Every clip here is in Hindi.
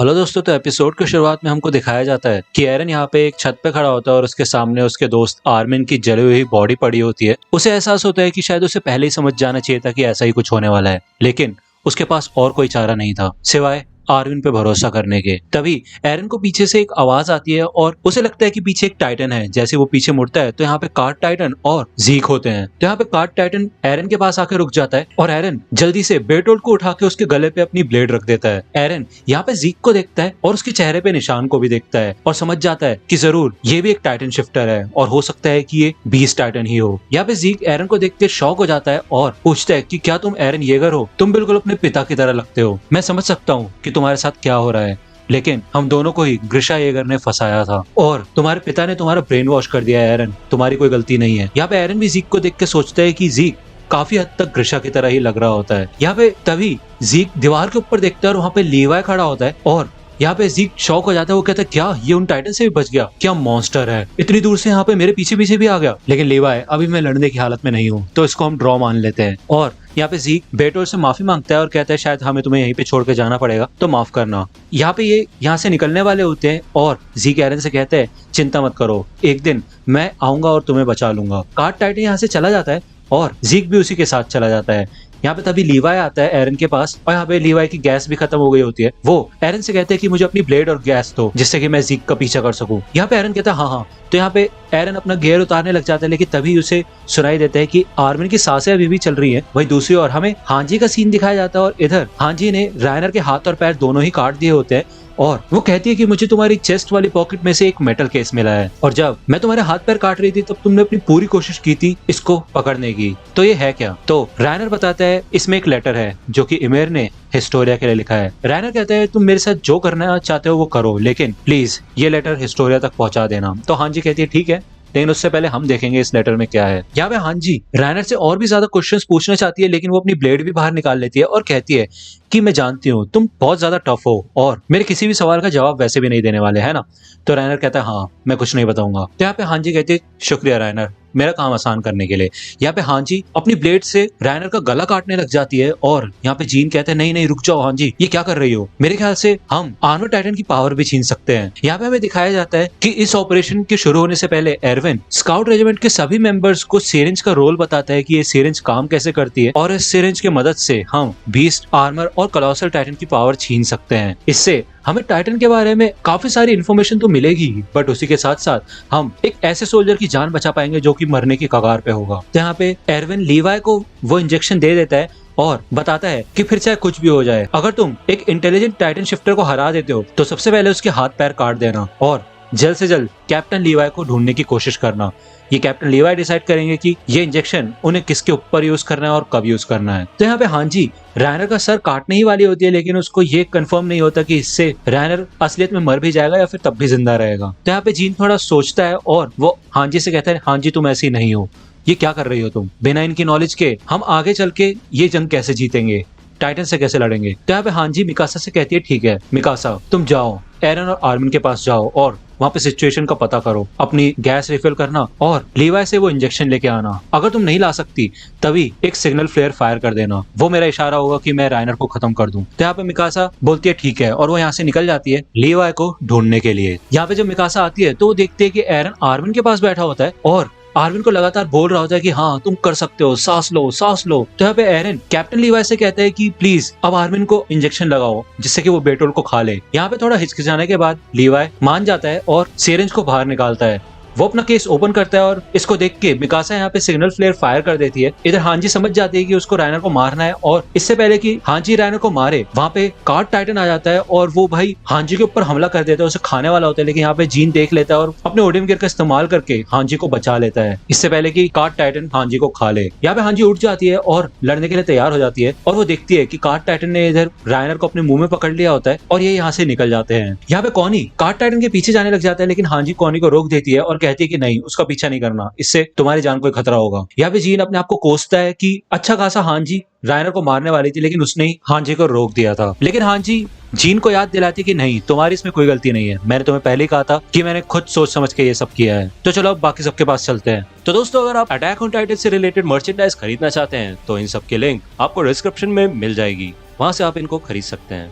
हेलो दोस्तों, तो एपिसोड की शुरुआत में हमको दिखाया जाता है कि एरन यहाँ पे एक छत पे खड़ा होता है और उसके सामने उसके दोस्त आर्मिन की जली हुई बॉडी पड़ी होती है। उसे एहसास होता है कि शायद उसे पहले ही समझ जाना चाहिए था कि ऐसा ही कुछ होने वाला है, लेकिन उसके पास और कोई चारा नहीं था सिवाय आर्मिन पे भरोसा करने के। तभी एरन को पीछे से एक आवाज आती है और उसे लगता है कि पीछे एक टाइटन है। जैसे वो पीछे मुड़ता है तो यहाँ पे कार्ड टाइटन और जीक होते हैं। तो यहाँ पे कार्ड टाइटन एरन के पास आके रुक जाता है और एरन जल्दी से बेटोल्ट को उठा के उसके गले पे अपनी ब्लेड रख देता है। एरन यहाँ पे जीक को देखता है और उसके चेहरे पे निशान को भी देखता है और समझ जाता है कि जरूर ये भी एक टाइटन शिफ्टर है और हो सकता है कि ये बीस्ट टाइटन ही हो। यहाँ पे जीक एरन को देख के शॉक हो जाता है और पूछता है कि क्या तुम एरन येगर हो? तुम बिल्कुल अपने पिता की तरह लगते हो। मैं समझ सकता हूँ कि तुम्हारे साथ क्या हो रहा है, लेकिन हम दोनों को ही ग्रिशा येगर ने फंसाया था और तुम्हारे पिता ने तुम्हारा ब्रेन वॉश कर दिया है। एरन, तुम्हारी कोई गलती नहीं है। यहाँ पे एरन भी जीक को देख के सोचता है कि जीक काफी हद तक ग्रिशा की तरह ही लग रहा होता है। यहाँ पे तभी जीक दीवार के ऊपर देखता है और वहाँ पे लीवाई खड़ा होता है और यहाँ पे जीक शॉक हो जाता है। वो कहता है क्या ये उन टाइटन से भी बच गया? क्या मॉन्स्टर है, इतनी दूर से यहाँ पे मेरे पीछे पीछे भी आ गया। लेकिन लीवाई, अभी मैं लड़ने की हालत में नहीं हूँ, तो इसको हम ड्रॉ मान लेते हैं। और यहाँ पे जीक बेटोल से माफी मांगता है और कहता है शायद हमें तुम्हें यहीं पे छोड़ के जाना पड़ेगा, तो माफ करना। यहाँ पे ये यहाँ से निकलने वाले होते हैं और जीक एरन से कहते हैं चिंता मत करो, एक दिन मैं आऊंगा और तुम्हें बचा लूंगा। कार्ड टाइटन यहाँ से चला जाता है और जीक भी उसी के साथ चला जाता है। यहाँ पे तभी लीवाई आता है एरन के पास और यहाँ पे लीवाई की गैस भी खत्म हो गई होती है। वो एरन से कहते हैं कि मुझे अपनी ब्लेड और गैस दो जिससे कि मैं जीक का पीछा कर सकूं। यहाँ पे एरन कहता है हाँ हाँ। तो यहाँ पे एरन अपना गियर उतारने लग जाता है, लेकिन तभी उसे सुनाई देता है कि आर्मिन की सांसें अभी भी चल रही है। वही दूसरी ओर हमें हांजी का सीन दिखाया जाता है और इधर हांजी ने रायनर के हाथ और पैर दोनों ही काट दिए होते हैं और वो कहती है कि मुझे तुम्हारी चेस्ट वाली पॉकेट में से एक मेटल केस मिला है और जब मैं तुम्हारे हाथ पैर काट रही थी तब तुमने अपनी पूरी कोशिश की थी इसको पकड़ने की। तो ये है क्या? तो रायनर बताता है इसमें एक लेटर है जो कि इमेर ने हिस्टोरिया के लिए लिखा है। रायनर कहता है तुम मेरे साथ जो करना चाहते हो वो करो, लेकिन प्लीज ये लेटर हिस्टोरिया तक पहुंचा देना। तो हांजी कहती है ठीक है, लेकिन उससे पहले हम देखेंगे इस लेटर में क्या है। यहाँ पे हांजी रायनर से और भी ज्यादा क्वेश्चंस पूछना चाहती है, लेकिन वो अपनी ब्लेड भी बाहर निकाल लेती है और कहती है कि मैं जानती हूँ तुम बहुत ज्यादा टफ हो और मेरे किसी भी सवाल का जवाब वैसे भी नहीं देने वाले, है ना? तो रायनर कहता है हाँ, मैं कुछ नहीं बताऊंगा। तो यहाँ पे हांजी कहती है शुक्रिया रायनर, मेरा काम आसान करने के लिए। यहाँ पे हांजी अपनी ब्लेड से रायनर का गला काटने लग जाती है और यहाँ पे जीन कहते हैं नहीं नहीं रुक जाओ हांजी, ये क्या कर रही हो? मेरे ख्याल से हम आर्मर टाइटन की पावर भी छीन सकते हैं। यहाँ पे हमें दिखाया जाता है कि इस ऑपरेशन के शुरू होने से पहले एरविन स्काउट रेजिमेंट के सभी मेंबर्स को सिरिंज का रोल बताता है कि ये सिरिंज काम कैसे करती है और इस सिरिंज की मदद से हम बीस्ट, आर्मर और कोलोसल टाइटन की पावर छीन सकते हैं। इससे हमें टाइटन के बारे में काफी सारी इन्फॉर्मेशन तो मिलेगी, बट उसी के साथ साथ हम एक ऐसे सोल्जर की जान बचा पाएंगे जो कि मरने की कगार पे होगा। तो यहाँ पे एरविन लीवाई को वो इंजेक्शन दे देता है और बताता है कि फिर चाहे कुछ भी हो जाए, अगर तुम एक इंटेलिजेंट टाइटन शिफ्टर को हरा देते हो तो सबसे पहले उसके हाथ पैर काट देना और जल्द से जल्द कैप्टन लीवाई को ढूंढने की कोशिश करना। ये कैप्टन लीवाई डिसाइड करेंगे कि ये इंजेक्शन उन्हें किसके ऊपर यूज करना है और कब यूज करना है। तो यहाँ पे हांजी रायनर का सर काटने ही वाली होती है, लेकिन उसको ये कंफर्म नहीं होता कि इससे रायनर असलियत में मर भी जाएगा या फिर तब भी जिंदा रहेगा। तो यहाँ पे जीन थोड़ा सोचता है और वो हांजी से कहता है हांजी तुम ऐसी नहीं हो, ये क्या कर रही हो तुम? बिना इनकी नॉलेज के हम आगे चल के ये जंग कैसे जीतेंगे, टाइटन से कैसे लड़ेंगे? तो यहाँ पे हांजी मिकासा से कहती है ठीक है मिकासा, तुम जाओ एरन और आर्मिन के पास जाओ और वहाँ पे सिचुएशन का पता करो, अपनी गैस रिफिल करना और लीवाई से वो इंजेक्शन लेके आना। अगर तुम नहीं ला सकती तभी एक सिग्नल फ्लेयर फायर कर देना, वो मेरा इशारा होगा कि मैं रायनर को खत्म कर दूं। तो यहाँ पे मिकासा बोलती है ठीक है और वो यहाँ से निकल जाती है लीवाई को ढूंढने के लिए। यहाँ पे जब मिकासा आती है तो वो देखती है कि एरन आर्मिन के पास बैठा होता है और आर्मिन को लगातार बोल रहा होता है कि हाँ तुम कर सकते हो, सांस लो सांस लो। तो यहाँ पे एरन कैप्टन लीवाई से कहता है कि प्लीज अब आर्मिन को इंजेक्शन लगाओ जिससे कि वो बेटोल को खा ले। यहाँ पे थोड़ा हिचकिचाने के बाद लीवाई मान जाता है और सिरिंज को बाहर निकालता है। वो अपना केस ओपन करता है और इसको देख के मिकासा यहाँ पे सिग्नल फ्लेयर फायर कर देती है। इधर हांजी समझ जाती है कि उसको रायनर को मारना है और इससे पहले कि हांजी रायनर को मारे वहाँ पे कार्ड टाइटन आ जाता है और वो भाई हांजी के ऊपर हमला कर देता है, उसे खाने वाला होता है। लेकिन यहाँ पे जीन देख लेता है और अपने ओडियम गियर का इस्तेमाल करके हांजी को बचा लेता है इससे पहले कि कार्ड टाइटन हांजी को खा ले। यहाँ पे हांजी उठ जाती है और लड़ने के लिए तैयार हो जाती है और वो देखती है कि कार्ड टाइटन ने इधर रायनर को अपने मुंह में पकड़ लिया होता है और ये यहाँ से निकल जाते हैं। यहाँ पे कॉनी कार्ड टाइटन के पीछे जाने लग जाता है, लेकिन हांजी कॉनी को रोक देती है और कहती है कि नहीं उसका पीछा नहीं करना, इससे तुम्हारी जान को खतरा होगा। यहाँ पे जीन अपने आप को कोसता है कि अच्छा खासा हांजी रायनर को मारने वाली थी लेकिन उसने ही हांजी को रोक दिया था। लेकिन हांजी जीन को याद दिलाती कि नहीं तुम्हारी इसमें कोई गलती नहीं है, मैंने तुम्हें पहले ही कहा था कि मैंने खुद सोच समझ के ये सब किया है। तो चलो अब बाकी सबके पास चलते हैं। तो दोस्तों अगर आप अटैक ऑन टाइटन से रिलेटेड मर्चेंडाइज खरीदना चाहते हैं तो इन सब की लिंक आपको डिस्क्रिप्शन में मिल जाएगी, वहां से आप इनको खरीद सकते हैं।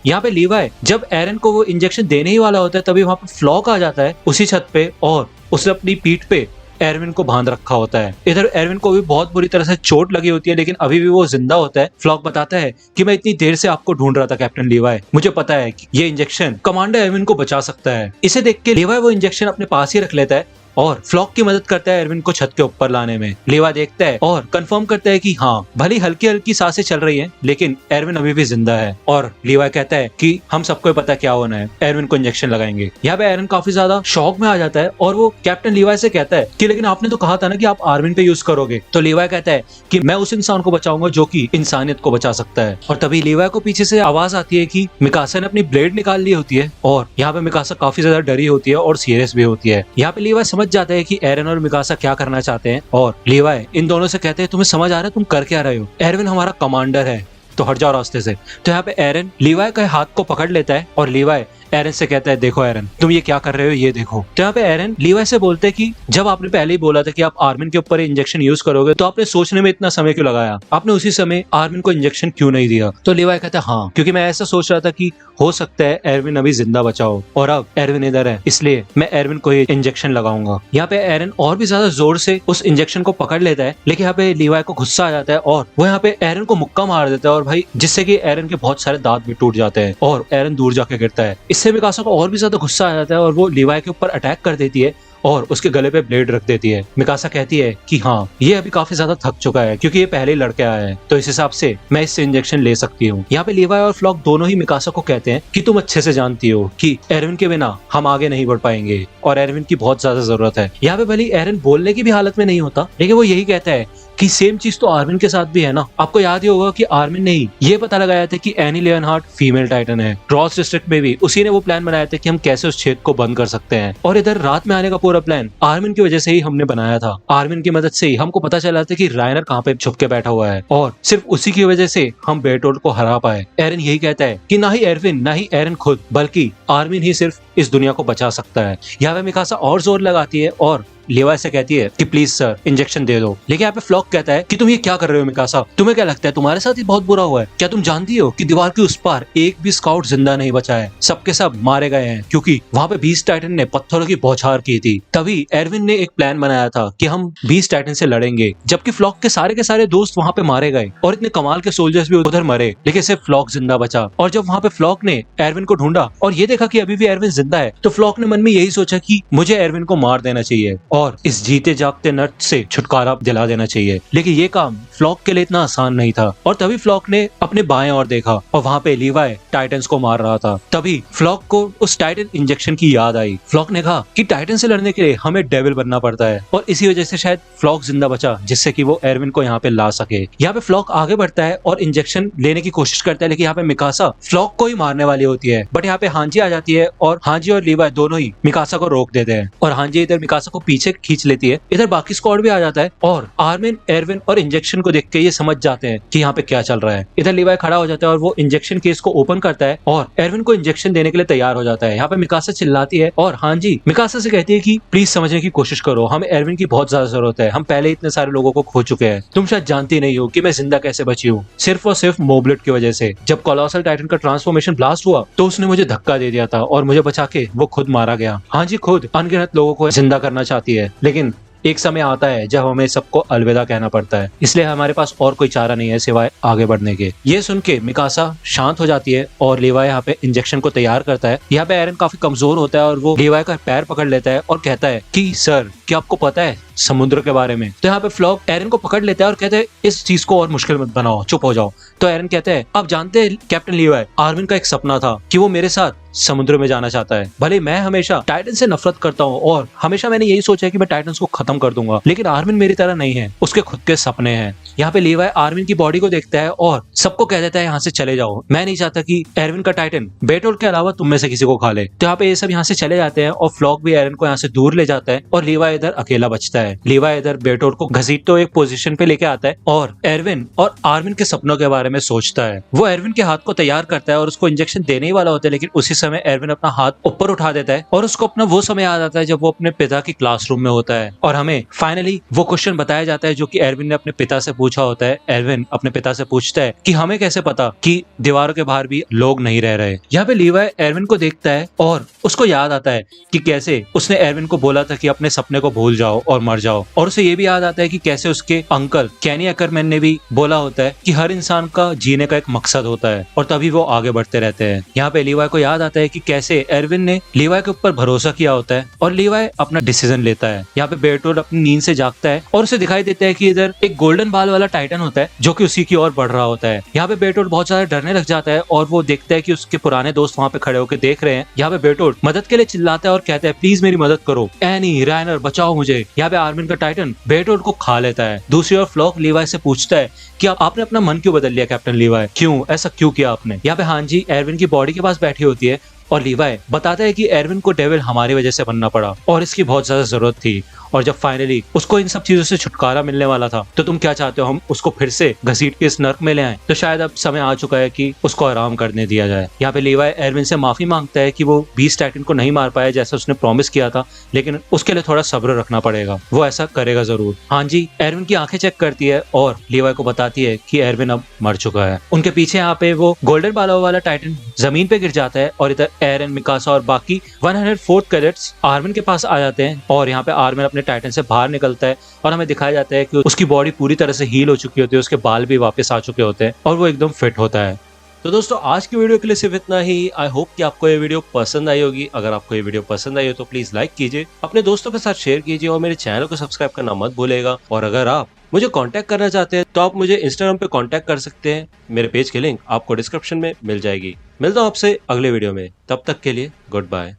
यहाँ पे लीवाई जब एरन को वो इंजेक्शन देने ही वाला होता है तभी वहाँ पे फ्लॉक आ जाता है उसी छत पे और उसने अपनी पीठ पे एरविन को बांध रखा होता है। इधर एरविन को भी बहुत बुरी तरह से चोट लगी होती है लेकिन अभी भी वो जिंदा होता है। फ्लॉक बताता है कि मैं इतनी देर से आपको ढूंढ रहा था कैप्टन लीवाई, मुझे पता है कि ये इंजेक्शन कमांडर एरविन को बचा सकता है। इसे देख के लीवाई वो इंजेक्शन अपने पास ही रख लेता है और फ्लॉक की मदद करता है एरविन को छत के ऊपर लाने में। लीवाई देखता है और कंफर्म करता है कि हाँ भली हल्की हल्की सांसें चल रही हैं लेकिन एरविन अभी भी जिंदा है। और लीवाई कहता है कि हम सबको पता क्या होना है, एरविन को इंजेक्शन लगाएंगे। यहाँ पे एरविन काफी ज्यादा शॉक में आ जाता है और वो कैप्टन लीवाई से कहता है कि लेकिन आपने तो कहा था ना कि आप आर्मिन पे यूज करोगे। तो लीवाई कहता है कि मैं उस इंसान को बचाऊंगा जो कि इंसानियत को बचा सकता है। और तभी लीवाई को पीछे से आवाज आती है कि मिकासा ने अपनी ब्लेड निकाल ली होती है और यहाँ पे मिकासा काफी ज्यादा डरी होती है और सीरियस भी होती है। यहाँ पे लीवाई समझ जाता है कि एरविन और मिकासा क्या करना चाहते हैं और लीवाई इन दोनों से कहते हैं तुम्हें समझ आ रहा है तुम कर क्या रहे हो, एरविन हमारा कमांडर है तो हट जाओ रास्ते से। तो यहाँ पे एरन लीवाई के हाथ को पकड़ लेता है और लीवाई एरन से कहता है देखो एरन तुम ये क्या कर रहे हो ये देखो। तो यहाँ पे एरन लीवाई से बोलते हैं कि जब आपने पहले ही बोला था कि आप आर्मिन के ऊपर इंजेक्शन यूज करोगे तो आपने सोचने में इतना समय क्यों लगाया, आपने उसी समय आर्मिन को इंजेक्शन क्यों नहीं दिया। तो लीवाई कहता है हाँ क्योंकि मैं ऐसा सोच रहा था कि हो सकता है एरविन अभी जिंदा बचा हो और अब एरविन इधर है इसलिए मैं एरविन को ये इंजेक्शन लगाऊंगा। यहाँ पे एरन और भी ज्यादा जोर से उस इंजेक्शन को पकड़ लेता है लेकिन यहाँ पे लीवाई को गुस्सा आ जाता है और वो यहाँ पे एरन को मुक्का मार देता है और भाई जिससे कि एरन के बहुत सारे दांत भी टूट जाते हैं और एरन दूर जाके गिरता है। इससे मिकासा को और भी ज्यादा गुस्सा आ जाता है और वो लीवाई के ऊपर अटैक कर देती है और उसके गले पे ब्लेड रख देती है। मिकासा कहती है कि हाँ ये अभी काफी ज्यादा थक चुका है क्योंकि ये पहले ही लड़के आया है तो इस हिसाब से मैं इससे इंजेक्शन ले सकती हूँ। यहाँ पे लीवाई और फ्लॉक दोनों ही मिकासा को कहते हैं कि तुम अच्छे से जानती हो कि एरविन के बिना हम आगे नहीं बढ़ पाएंगे और एरविन की बहुत ज्यादा जरूरत है। यहाँ पे भले एरविन बोलने की भी हालत में नहीं होता लेकिन वो यही कहता है कि सेम चीज तो आर्मिन के साथ भी है ना। आपको याद ही होगा कि आर्मिन ने ही ये पता लगाया था कि एनी लियोनहार्ट फीमेल टाइटन है। क्रॉस डिस्ट्रिक्ट में भी उसी ने वो प्लान बनाया था कि हम कैसे उस छेद को बंद कर सकते हैं और इधर रात में आने का पूरा प्लान आर्मिन की वजह से ही हमने बनाया था। आर्मिन की मदद से ही हमको पता चला था कि रायनर कहाँ पे छुप के बैठा हुआ है और सिर्फ उसी की वजह से हम बेरटोल्ड को हरा पाए। एरन यही कहता है कि ना ही एरविन ना ही एरन खुद बल्कि आर्मिन ही सिर्फ इस दुनिया को बचा सकता है। यहाँ पे मिकासा और जोर लगाती है और लीवाई से कहती है कि प्लीज सर इंजेक्शन दे दो। लेकिन यहाँ पे फ्लॉक कहता है कि तुम ये क्या कर रहे हो मिकासा, तुम्हें क्या लगता है तुम्हारे साथ ही बहुत बुरा हुआ है क्या? तुम जानती हो कि दीवार के उस पार एक भी स्काउट जिंदा नहीं बचा है, सबके सब मारे गए हैं क्योंकि वहाँ पे बीस्ट टाइटन ने पत्थरों की बौछार की थी। तभी एरविन ने एक प्लान बनाया था कि हम बीस्ट टाइटन से लड़ेंगे जबकि फ्लॉक के सारे दोस्त वहाँ पे मारे गए और इतने कमाल के सोल्जर्स भी उधर मरे लेकिन सिर्फ फ्लॉक जिंदा बचा। और जब वहाँ पे फ्लॉक ने एरविन को ढूंढा और ये देखा कि अभी भी एरविन जिंदा है तो फ्लॉक ने मन में यही सोचा कि मुझे एरविन को मार देना चाहिए और इस जीते जागते नट से छुटकारा दिला देना चाहिए। लेकिन ये काम फ्लॉक के लिए इतना आसान नहीं था और तभी फ्लॉक ने अपने बाएं ओर देखा और वहाँ पे लीवाई टाइटन्स को मार रहा था। तभी फ्लॉक को उस टाइटन इंजेक्शन की याद आई। फ्लॉक ने कहा कि टाइटन से लड़ने के लिए हमें डेविल बनना पड़ता है और इसी वजह से शायद फ्लॉक जिंदा बचा जिससे कि वो एरविन को यहाँ पे ला सके। यहाँ पे फ्लॉक आगे बढ़ता है और इंजेक्शन लेने की कोशिश करता है लेकिन यहाँ पे मिकासा फ्लॉक को ही मारने वाली होती है बट यहाँ पे हांजी आ जाती है और हांजी और लीवाई दोनों ही मिकासा को रोक देते हैं और हांजी इधर मिकासा को पीछे खींच लेती है। इधर बाकी स्क्वाड भी आ जाता है और आर्मिन एरविन और इंजेक्शन को देख के ये समझ जाते हैं कि यहाँ पे क्या चल रहा है। इधर लीवाई खड़ा हो जाता है और वो इंजेक्शन केस को ओपन करता है और एरविन को इंजेक्शन देने के लिए तैयार हो जाता है। यहाँ पे मिकासा चिल्लाती है और हांजी मिकासा से कहती है कि प्लीज समझने की कोशिश करो, हमें एरविन की बहुत ज्यादा जरूरत है, हम पहले इतने सारे लोगों को खो चुके हैं। तुम शायद जानती नहीं हो कि मैं जिंदा कैसे बची हूँ, सिर्फ और सिर्फ मोबलेट की वजह से। जब कोलोसल टाइटन का ट्रांसफॉर्मेशन ब्लास्ट हुआ तो उसने मुझे धक्का दे दिया था और मुझे बचा के वो खुद मारा गया। हांजी खुद अनगिनत लोगों को जिंदा करना चाहती है लेकिन एक समय आता है जब हमें सबको अलविदा कहना पड़ता है, इसलिए हमारे पास और कोई चारा नहीं है सिवाय आगे बढ़ने के। ये सुन के मिकासा शांत हो जाती है और लीवाई यहाँ पे इंजेक्शन को तैयार करता है। यहाँ पे एरन काफी कमजोर होता है और वो लीवाई का पैर पकड़ लेता है और कहता है कि सर क्या आपको पता है समुद्र के बारे में? तो यहाँ पे फ्लॉक एरन को पकड़ लेता है और कहते हैं इस चीज को और मुश्किल मत बनाओ, चुप हो जाओ। तो एरन कहते हैं आप जानते हैं कैप्टन लीवाई, आर्मिन का एक सपना था कि वो मेरे साथ समुद्र में जाना चाहता है। भले मैं हमेशा टाइटन से नफरत करता हूँ और हमेशा मैंने यही सोचा है कि मैं टाइटन्स को खत्म कर दूंगा लेकिन आर्मिन मेरी तरह नहीं है, उसके खुद के सपने हैं। यहाँ पे लीवाई आर्मिन की बॉडी को देखता है और सबको कह देता है यहाँ से चले जाओ, मैं नहीं चाहता कि एरविन का टाइटन बेटोल के अलावा तुम में से किसी को खा ले। तो यहाँ पे ये सब यहाँ से चले जाते हैं और फ्लॉक भी एरन को यहाँ से दूर ले जाता है और लीवाई इधर अकेला बचता है। लीवाई इधर बेटोर को घसीटते हुए एक पोजीशन पे लेके आता है और एरविन और आर्मिन के सपनों के बारे में सोचता है। वो एरविन के हाथ को तैयार करता है और उसको इंजेक्शन देने ही वाला होता है, लेकिन उसी समय एरविन अपना हाथ ऊपर उठा देता है और उसको अपना वो समय याद आता है जब वो अपने पिता की क्लासरूम में होता है और हमें फाइनली वो क्वेश्चन बताया जाता है जो कि एरविन ने अपने पिता से पूछा होता है। एरविन अपने पिता से पूछता है कि हमें कैसे पता कि दीवारों के बाहर भी लोग नहीं रह रहे। यहाँ पे लीवाई एरविन को देखता है और उसको याद आता है कि कैसे उसने एरविन को बोला था कि अपने सपने को भूल जाओ और मर जाओ, और उसे ये भी याद आता है कि कैसे उसके अंकल कैनी अकरमैन ने भी बोला होता है कि हर इंसान का जीने का एक मकसद होता है और तभी वो आगे बढ़ते रहते हैं। यहाँ पे लीवाई को याद आता है कि कैसे एरविन ने लीवाई के ऊपर भरोसा किया होता है और लीवाई अपना डिसीजन लेता है। यहाँ पे बेटोर अपनी नींद से जागता है और उसे दिखाई देता है कि इधर एक गोल्डन बाल वाला टाइटन होता है जो कि उसी की ओर बढ़ रहा होता है। यहाँ पे बेटोर बहुत ज्यादा डरने लग जाता है और वो देखता है कि उसके पुराने दोस्त वहाँ पे खड़े होकर देख रहे हैं। यहाँ पे बेटोर मदद के लिए चिल्लाता है और कहता है प्लीज मेरी मदद करो, एनी राइनर बचाओ मुझे। यहाँ पे आर्मिन का टाइटन बेटोर को खा लेता है। दूसरी ओर फ्लॉक लीवाई से पूछता है कि आपने अपना मन क्यों बदल लिया कैप्टन लीवाई, क्यों ऐसा क्यों किया आपने। यहाँ पे हांजी एरविन की बॉडी के पास बैठी होती है और लीवाई बताता है कि एरविन को डेविल हमारी वजह से बनना पड़ा और इसकी बहुत ज्यादा जरूरत थी, और जब फाइनली उसको इन सब चीजों से छुटकारा मिलने वाला था तो तुम क्या चाहते हो हम उसको फिर से घसीट के इस नर्क में ले आए। तो शायद अब समय आ चुका है कि उसको आराम करने दिया जाए। यहाँ पे लीवाई एरविन से माफी मांगता है कि वो बीस्ट टाइटन को नहीं मार पाया जैसा उसने प्रॉमिस किया था, लेकिन उसके लिए थोड़ा सब्र रखना पड़ेगा, वो ऐसा करेगा जरूर। हाँ जी, एरविन की आंखें चेक करती है और लीवाई को बताती है कि एरविन अब मर चुका है। उनके पीछे यहाँ पे वो गोल्डन बालों वाला टाइटन जमीन पे गिर जाता है और इधर एरन, मिकासा और बाकी 104 कैडेट्स आर्मिन के पास आ जाते हैं और यहाँ पे आर्मिन अपने टाइटन से बाहर निकलता है और हमें दिखाया जाता है कि उसकी बॉडी पूरी तरह से हील हो चुकी होती है, उसके बाल भी वापस आ चुके होते हैं और वो एकदम फिट होता है। तो दोस्तों आज की वीडियो के लिए सिर्फ इतना ही। आई होप कि आपको ये वीडियो पसंद आई होगी। अगर आपको ये वीडियो पसंद आई हो तो प्लीज लाइक कीजिए, अपने दोस्तों के साथ शेयर कीजिए और मेरे चैनल को सब्सक्राइब करना मत भूलेगा। और अगर आप मुझे कांटेक्ट करना चाहते हैं तो आप मुझे इंस्टाग्राम पे कांटेक्ट कर सकते हैं। मेरे पेज की लिंक आपको डिस्क्रिप्शन में मिल जाएगी। मिलता हूँ आपसे अगले वीडियो में, तब तक के लिए गुड बाय।